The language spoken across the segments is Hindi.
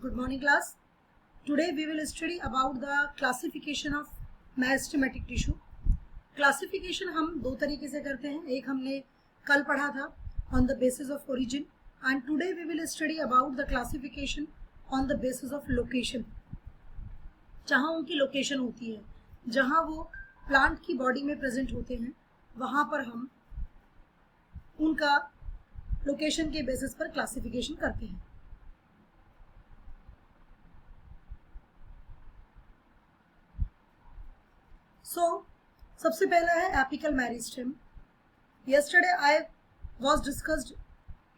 Good morning class. Today we will study about the classification of meristematic tissue. Classification हम दो तरीके से करते हैं. एक हमने कल पढ़ा था on the basis of origin and today we will study about the classification on the basis of location. जहाँ उनकी लोकेशन होती है, जहाँ वो प्लांट की बॉडी में प्रेजेंट होते हैं, वहाँ पर हम उनका लोकेशन के बेसिस पर क्लासिफिकेशन करते हैं. So, सबसे पहला है apical meristem. Yesterday I was discussed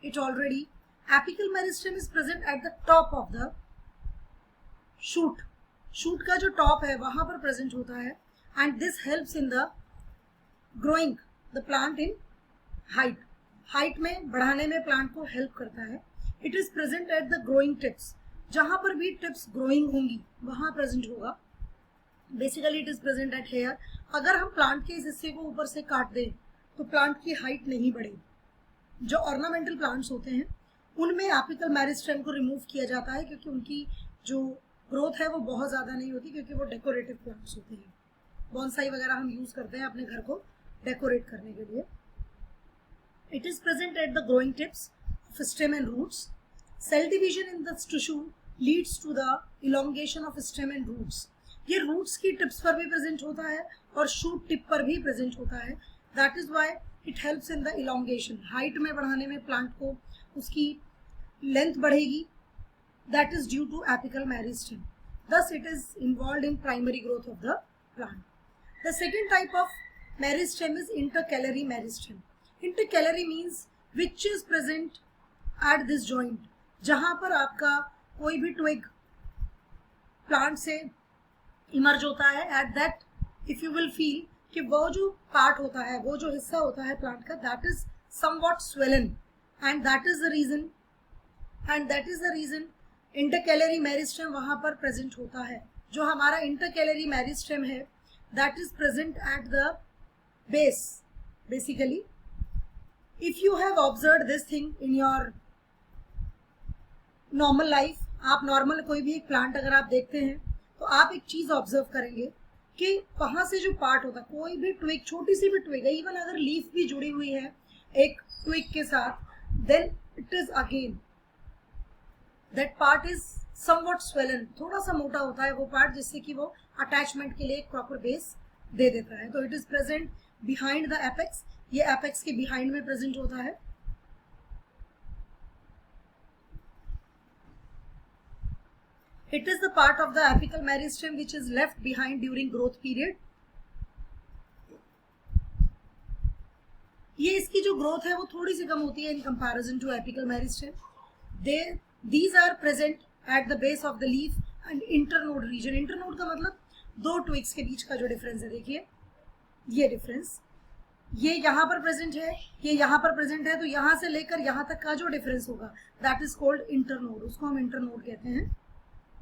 it already. Apical meristem is present at the top of the shoot. Shoot का जो टॉप है वहाँ पर प्रेजेंट होता है and this helps in the growing the plant in height. Height में बढ़ाने में प्लांट को हेल्प करता है. It is present at the growing tips. जहाँ पर भी टिप्स ग्रोइंग होंगी वहाँ प्रेजेंट होगा. Basically it is present at here. अगर हम प्लांट के इस हिस्से को ऊपर से काट दें तो प्लांट की हाइट नहीं बढ़ेगी. जो ऑर्नामेंटल प्लांट्स होते हैं उनमें एपिकल मेरिस्टेम को रिमूव किया जाता है क्योंकि उनकी जो ग्रोथ है वो बहुत ज़्यादा नहीं होती, क्योंकि वो डेकोरेटिव प्लांट्स होते हैं. बॉन्साई वगैरह हम यूज़ करते हैं अपने घर को डेकोरेट करने के लिए. It is present at the growing tips of stem and roots. Cell division in the tissue leads to the elongation of stem and roots. ये रूट्स की टिप्स पर भी प्रेजेंट होता है और शूट टिप पर भी प्रेजेंट होता है. That is why it helps in the elongation. Height में बढ़ाने में प्लांट को उसकी लेंथ बढ़ेगी. That is due to apical meristem. thus it is involved in primary growth of the plant. The second type of meristem is intercalary meristem. Intercalary means which is present at this joint. जहाँ पर आपका कोई भी twig प्लांट से इमर्ज होता है, at that if you will feel कि वो जो पार्ट होता है, वो जो हिस्सा होता है प्लांट का, that is somewhat swollen and that is the reason intercalary meristem वहाँ पर प्रेजेंट होता है. जो हमारा इंटरकैलरी मेरिस्टेम है that is present at the base. Basically if you have observe this thing in your normal life, आप नॉर्मल कोई भी एक प्लांट अगर आप देखते हैं तो आप एक चीज ऑब्जर्व करेंगे कि वहां से जो पार्ट होता है, कोई भी ट्विग, छोटी सी भी ट्विग है, इवन अगर लीफ भी जुड़ी हुई है एक ट्विग के साथ, then it is again that part is somewhat swollen. थोड़ा सा मोटा होता है वो पार्ट, जिससे कि वो अटैचमेंट के लिए एक प्रॉपर बेस दे देता है. तो it is present behind the apex. ये एपेक्स के बिहाइंड में प्रेजेंट होता है. It is the part of the apical meristem which is left behind during growth period. ये इसकी जो ग्रोथ है वो थोड़ी सी कम होती है in comparison to apical meristem. These are present at the base of the leaf and internode region. Internode का मतलब दो twigs के बीच का जो डिफरेंस है, देखिए ये डिफरेंस, ये यहाँ पर प्रेजेंट है, ये यहाँ पर प्रेजेंट है, तो यहाँ से लेकर यहाँ तक का जो डिफरेंस होगा दैट इज कॉल्ड इंटरनोड. उसको हम इंटरनोड कहते हैं.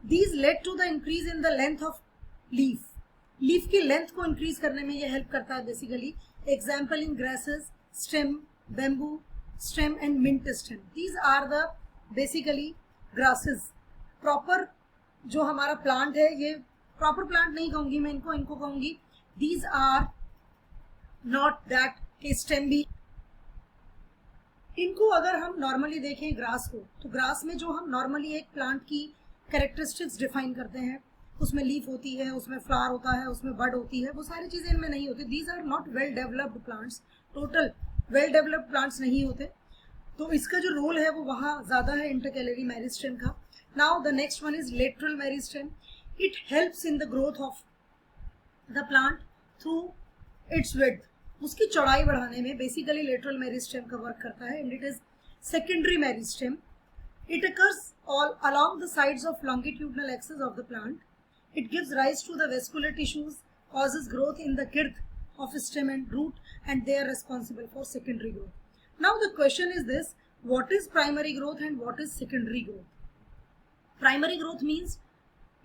These led to the increase in the length of leaf. Leaf की लेंथ को इंक्रीज करने में ये हेल्प करता है basically. Example in grasses, stem, bamboo stem and mint stem. These are the basically grasses. Proper जो हमारा प्लांट है, ये प्रॉपर प्लांट नहीं कहूंगी मैं इनको कहूंगी दीज आर नॉट दैट के स्टेम भी. इनको अगर हम नॉर्मली देखें ग्रास को, तो ग्रास में जो हम नॉर्मली एक प्लांट की कैरेक्टरिस्टिक्स डिफाइन करते हैं, उसमें लीफ होती है, उसमें फ्लावर होता है, उसमें बड होती है, वो सारी चीजें इनमें नहीं होती. These are not well developed plants. Total well developed plants नहीं होते. तो इसका जो रोल है वो वहाँ ज्यादा है इंटरकैलरी मेरिस्टेम का. Now the next one is lateral meristem. It helps in the growth of the plant through it's width. उसकी चौड़ाई बढ़ाने में बेसिकली लेटरल मेरिस्टेम का वर्क करता है. And it is secondary meristem. It occurs all along the sides of longitudinal axis of the plant. It gives rise to the vascular tissues, causes growth in the girth of stem and root, and they are responsible for secondary growth. Now the question is this: what is primary growth and what is secondary growth? Primary growth means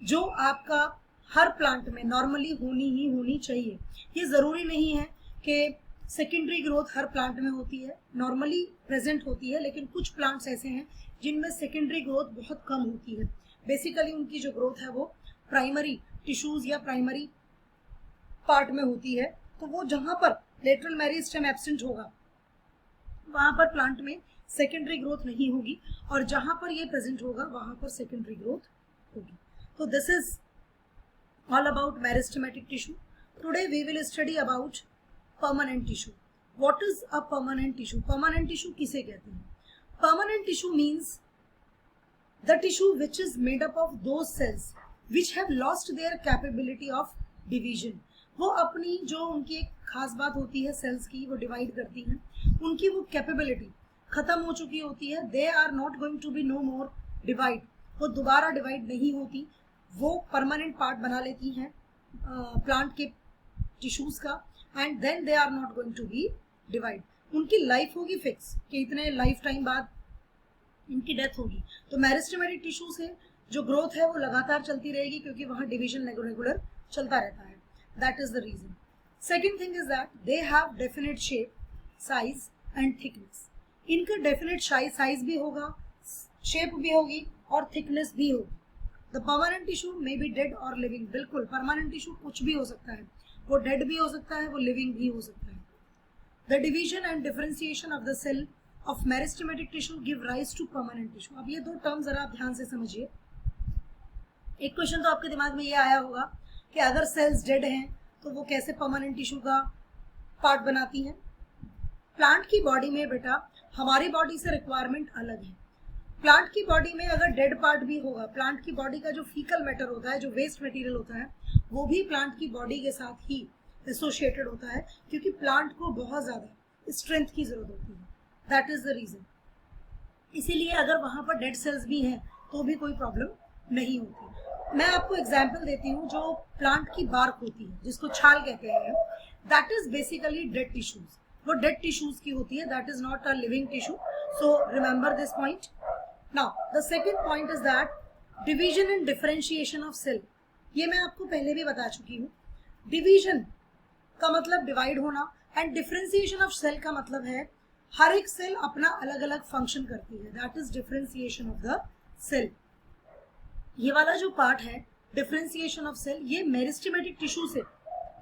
जो आपका हर प्लांट में नॉर्मली होनी ही होनी चाहिए. ये जरूरी नहीं है कि सेकेंडरी ग्रोथ हर प्लांट में होती है, नॉर्मली प्रेजेंट होती है, लेकिन कुछ प्लांट्स ऐसे हैं जिनमें सेकेंडरी ग्रोथ बहुत कम होती है। बेसिकली उनकी जो ग्रोथ है वो प्राइमरी टिश्यूज या प्राइमरी पार्ट में होती है। तो वो जहां पर लेटरल मेरिस्टेम एब्सेंट होगा वहां पर प्लांट में सेकेंडरी ग्रोथ नहीं होगी, और जहां पर ये प्रेजेंट होगा वहां पर सेकेंडरी ग्रोथ होगी। तो this is all about meristematic tissue. Today we will study about permanent tissue. What is a permanent tissue? Permanent tissue किसे कहते हैं? Permanent tissue means the tissue which is made up of those cells which have lost their capability of division. वो अपनी जो उनकी एक खास बात होती है सेल्स की, वो डिवाइड करती हैं, उनकी वो कैपेबिलिटी खत्म हो चुकी होती है। They are not going to be no more divide, वो दोबारा डिवाइड नहीं होती, वो परमानेंट पार्ट बना लेती हैं प्लांट के टिश्यूज का, and then they are not going to be divide. उनकी लाइफ होगी फिक्स कि इतने लाइफ टाइम बाद इनकी डेथ होगी। तो मेरिस्टेमेटिक टिश्यू से जो ग्रोथ है वो लगातार चलती रहेगी, क्योंकि वहाँ डिवीजन रेगुलर चलता रहता है। That is the reason. Second thing is that they have definite shape, size and thickness. इनका डेफिनेट साइज भी होगा, शेप भी होगी और थिकनेस भी होगी। The permanent tissue may be dead और लिविंग। बिल्कुल, परमानेंट टिश्यू कुछ भी हो सकता है, वो डेड भी हो सकता है, वो लिविंग भी हो सकता है। The division and differentiation of the cell of meristematic tissue give rise to permanent tissue. अब ये दो टर्म जरा आप ध्यान से समझिए। एक क्वेश्चन तो आपके दिमाग में ये आया होगा कि अगर सेल्स डेड हैं तो वो कैसे परमानेंट टिश्यू का पार्ट बनाती हैं? प्लांट की बॉडी में बेटा हमारी बॉडी से रिक्वायरमेंट अलग है। प्लांट की बॉडी में अगर डेड पार्ट भी होगा, प्लांट की बॉडी का जो फीकल मैटर होता है, जो वेस्ट मटेरियल होता है, वो भी प्लांट की बॉडी के साथ ही एसोसिएटेड होता है, क्योंकि प्लांट को बहुत ज्यादा स्ट्रेंथ की जरूरत होती है। That is the reason. इसीलिए अगर वहां पर डेड सेल्स भी हैं तो भी कोई प्रॉब्लम नहीं होती। मैं आपको एग्जाम्पल देती हूँ। जो प्लांट की बार्क होती है, जिसको छाल कहते हैं, that is basically dead tissues. वो डेड टिश्यूज की होती है, that is not a living tissue. So remember this point. Now the second point is that division and differentiation of cell. ये मैं आपको पहले भी बता चुकी हूँ। डिवीजन का मतलब डिवाइड होना, एंड डिफरेंशिएशन ऑफ सेल का मतलब है हर एक सेल अपना अलग अलग फंक्शन करती है। That is differentiation of the cell. ये वाला जो पार्ट है डिफरेंशिएशन ऑफ सेल, ये मेरिस्टेमेटिक टिश्यू से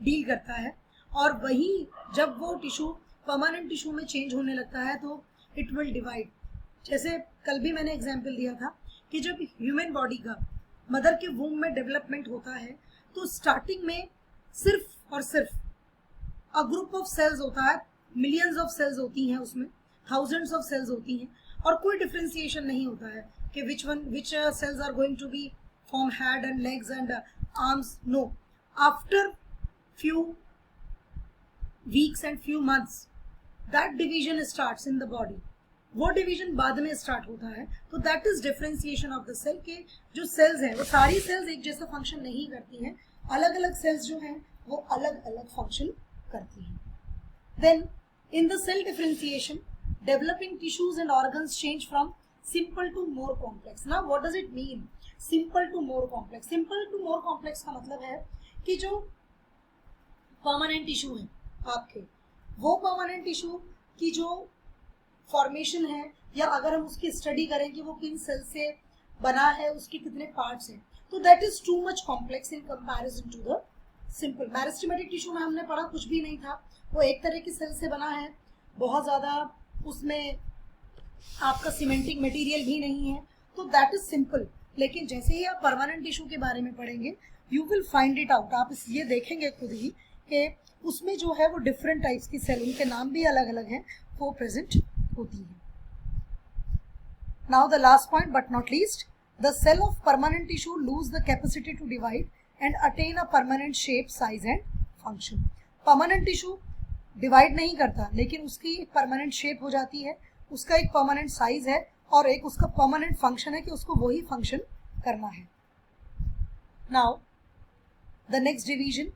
डील करता है, और वही जब वो टिश्यू परमानेंट टिश्यू में चेंज होने लगता है तो इट विल डिवाइड। जैसे कल भी मैंने एग्जांपल दिया था कि जब ह्यूमन बॉडी का मदर के वूम में डेवलपमेंट होता है तो स्टार्टिंग में सिर्फ और सिर्फ अ ग्रुप ऑफ सेल्स होता है, मिलियंस ऑफ सेल्स होती हैं उसमें, थाउजेंड्स ऑफ सेल्स होती हैं, और कोई डिफरेंशिएशन नहीं होता है कि which cells are going to be form head and legs and arms. No, after few weeks and few months that division starts in the body. वो डिवीजन बाद में स्टार्ट होता है। तो that is differentiation of the cell के जो सेल्स हैं वो सारी सेल्स एक जैसा फंक्शन नहीं करती हैं, अलग अलग सेल्स जो हैं वो अलग अलग फंक्शन करती हैं। Then in the cell differentiation developing tissues and organs change from simple to more complex. ना what does it mean simple to more complex? Simple to more complex का मतलब है कि जो परमानेंट टिश्यू है आपके, वो परमानेंट टिश्यू की जो फॉर्मेशन है, या अगर हम उसकी स्टडी करें कि वो किन सेल से बना है, उसके कितने पार्ट्स हैं, तो that is too much complex in comparison to the simple. Meristematic tissue में हमने पढ़ा कुछ भी नहीं था, वो एक तरह की सेल से बना है, बहुत ज्यादा उसमें आपका सीमेंटिक मटेरियल भी नहीं है, तो दैट इज सिंपल। लेकिन जैसे ही आप परमानेंट टिश्यू के बारे में पढ़ेंगे you will find it out. आप ये देखेंगे खुद ही कि उसमें जो है वो डिफरेंट टाइप्स की सेल, उनके नाम भी अलग अलग हैं, वो प्रेजेंट होती है। Now the last point but not least, the cell of permanent tissue lose the capacity to divide and attain a permanent shape, size and function. Permanent tissue divide नहीं करता, लेकिन उसकी एक परमानेंट शेप हो जाती है, उसका एक परमानेंट साइज है, और एक उसका परमानेंट फंक्शन है कि उसको वही फंक्शन करना है। Now the next division,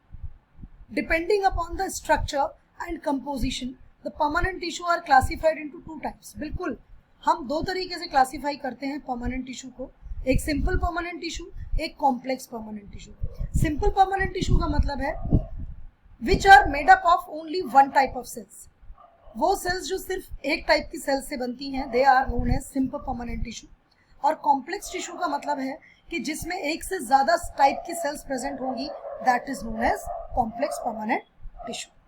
depending upon the structure and composition the permanent tissue are classified into two types. बिल्कुल, हम दो तरीके से क्लासिफाई करते हैं परमानेंट टिश्यू को, एक सिंपल परमानेंट टिश्यू, एक complex permanent tissue. Simple permanent tissue का मतलब है which are made up of only one type of cells. वो सेल्स जो सिर्फ एक टाइप की सेल्स से बनती हैं, they are known as simple permanent tissue. और कॉम्प्लेक्स टिश्यू का मतलब है कि जिसमें एक से ज्यादा टाइप की सेल्स प्रेजेंट होंगी, that is known as complex permanent tissue.